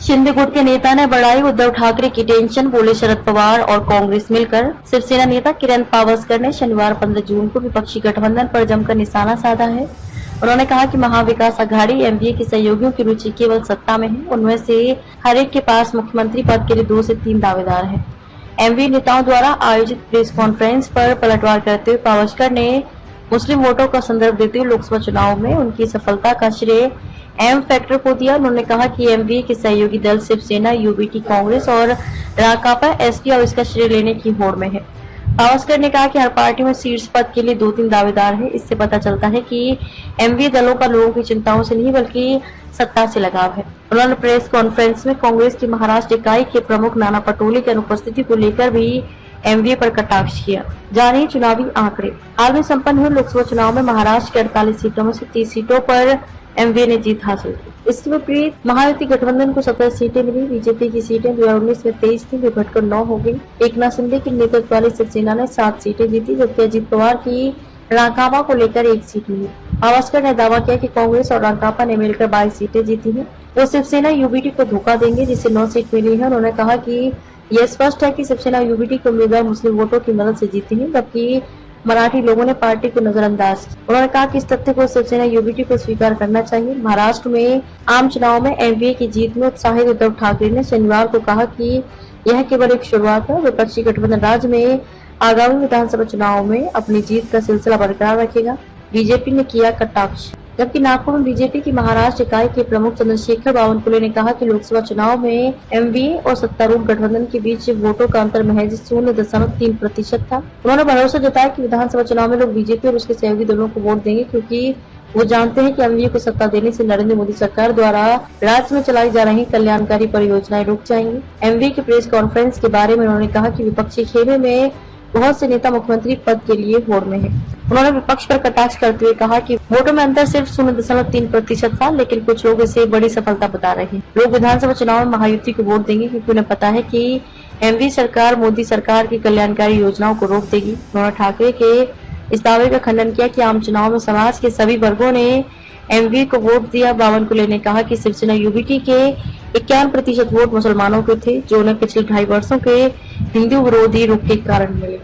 शिंदे गुट के नेता ने बढ़ाई उद्धव ठाकरे की टेंशन, बोले शरद पवार और कांग्रेस मिलकर। शिवसेना नेता किरण पावस्कर ने शनिवार 15 जून को विपक्षी गठबंधन पर जमकर निशाना साधा है। उन्होंने कहा कि महाविकास आघाड़ी एमवीए के सहयोगियों की रुचि केवल सत्ता में है। उनमें से हर एक के पास मुख्यमंत्री पद के लिए 2 से 3 दावेदार हैं। एमवीए नेताओं द्वारा आयोजित प्रेस कॉन्फ्रेंस पर पलटवार करते हुए पावस्कर ने मुस्लिम वोटों का संदर्भ देते हुए लोकसभा चुनाव में उनकी सफलता का श्रेय एम फैक्टर को दिया। उन्होंने कहा कि एमवीए के सहयोगी दल शिवसेना, यूबीटी, कांग्रेस और राकांपा एसपी अब इसका श्रेय लेने की होड़ में है। पावस्कर ने कहा कि हर पार्टी में शीर्ष पद के लिए 2-3 दावेदार हैं। इससे पता चलता है कि एमवीए दलों का लोगों की चिंताओं से नहीं बल्कि सत्ता से लगाव है। उन्होंने प्रेस कॉन्फ्रेंस में कांग्रेस की महाराष्ट्र इकाई के प्रमुख नाना पटोले की अनुपस्थिति को लेकर भी एमवीए पर कटाक्ष किया। जानिए चुनावी आंकड़े। हाल में संपन्न हुए लोकसभा चुनाव में महाराष्ट्र के 48 सीटों में से 30 सीटों पर एमवीए ने जीत हासिल की। इसके विपरीत महायुति गठबंधन को 17 सीटें मिली। बीजेपी की सीटें 2019 में 23 थी, वे घटकर 9 हो गई। एकनाथ शिंदे के नेतृत्व वाली शिवसेना ने 7 सीटें जीती, जबकि अजित पवार की राकांपा को लेकर 1 सीट मिली। पावस्कर ने दावा किया कि कांग्रेस और राकांपा ने मिलकर 22 सीटें जीती हैं। वो शिवसेना यूबीटी को धोखा देंगे, जिसे 9 सीट मिली है। उन्होंने कहा कि यह स्पष्ट है कि शिवसेना यूबीटी के उम्मीदवार मुस्लिम वोटों की मदद से जीती है, जबकि मराठी लोगों ने पार्टी को नजरअंदाज किया। उन्होंने कहा कि इस तथ्य को शिवसेना यूबीटी को स्वीकार करना चाहिए। महाराष्ट्र में आम चुनाव में एमवीए की जीत में उत्साहित उद्धव ठाकरे ने शनिवार को कहा कि यह केवल एक शुरुआत है। विपक्षी गठबंधन राज्य में आगामी विधानसभा चुनाव में अपनी जीत का सिलसिला बरकरार रखेगा। बीजेपी ने किया कटाक्ष। जबकि नागपुर में बीजेपी की महाराष्ट्र इकाई के प्रमुख चंद्रशेखर बावनकुले ने कहा कि लोकसभा चुनाव में एमवीए और सत्तारूढ़ गठबंधन के बीच वोटों का अंतर महज 0.3% था। उन्होंने भरोसा जताया कि विधानसभा चुनाव में लोग बीजेपी और उसके सहयोगी दलों को वोट देंगे, क्योंकि वो जानते हैं कि एमवीए को सत्ता देने से नरेंद्र मोदी सरकार द्वारा राज्य में चलाई जा रही कल्याणकारी परियोजनाएं रुक जाएंगी। एमवीए की प्रेस कॉन्फ्रेंस के बारे में उन्होंने कहा कि विपक्षी खेमे में बहुत से नेता मुख्यमंत्री पद के लिए होड़ में है। उन्होंने विपक्ष पर कटाक्ष करते हुए कहा कि वोटों में अंतर सिर्फ 0.3% था, लेकिन कुछ लोग इसे बड़ी सफलता बता रहे हैं। लोग विधानसभा चुनाव में महायुति को वोट देंगे, क्योंकि उन्हें पता है कि एमवीए सरकार मोदी सरकार की कल्याणकारी योजनाओं को रोक देगी। उन्होंने ठाकरे के इस दावे का खंडन किया कि आम चुनाव में समाज के सभी वर्गों ने एमवीए को वोट दिया। बावनकुले ने कहा कि शिवसेना यूबीटी के 51% वोट मुसलमानों के थे, जो उन्हें पिछले 2.5 वर्षों के हिंदू विरोधी रुख के कारण मिले।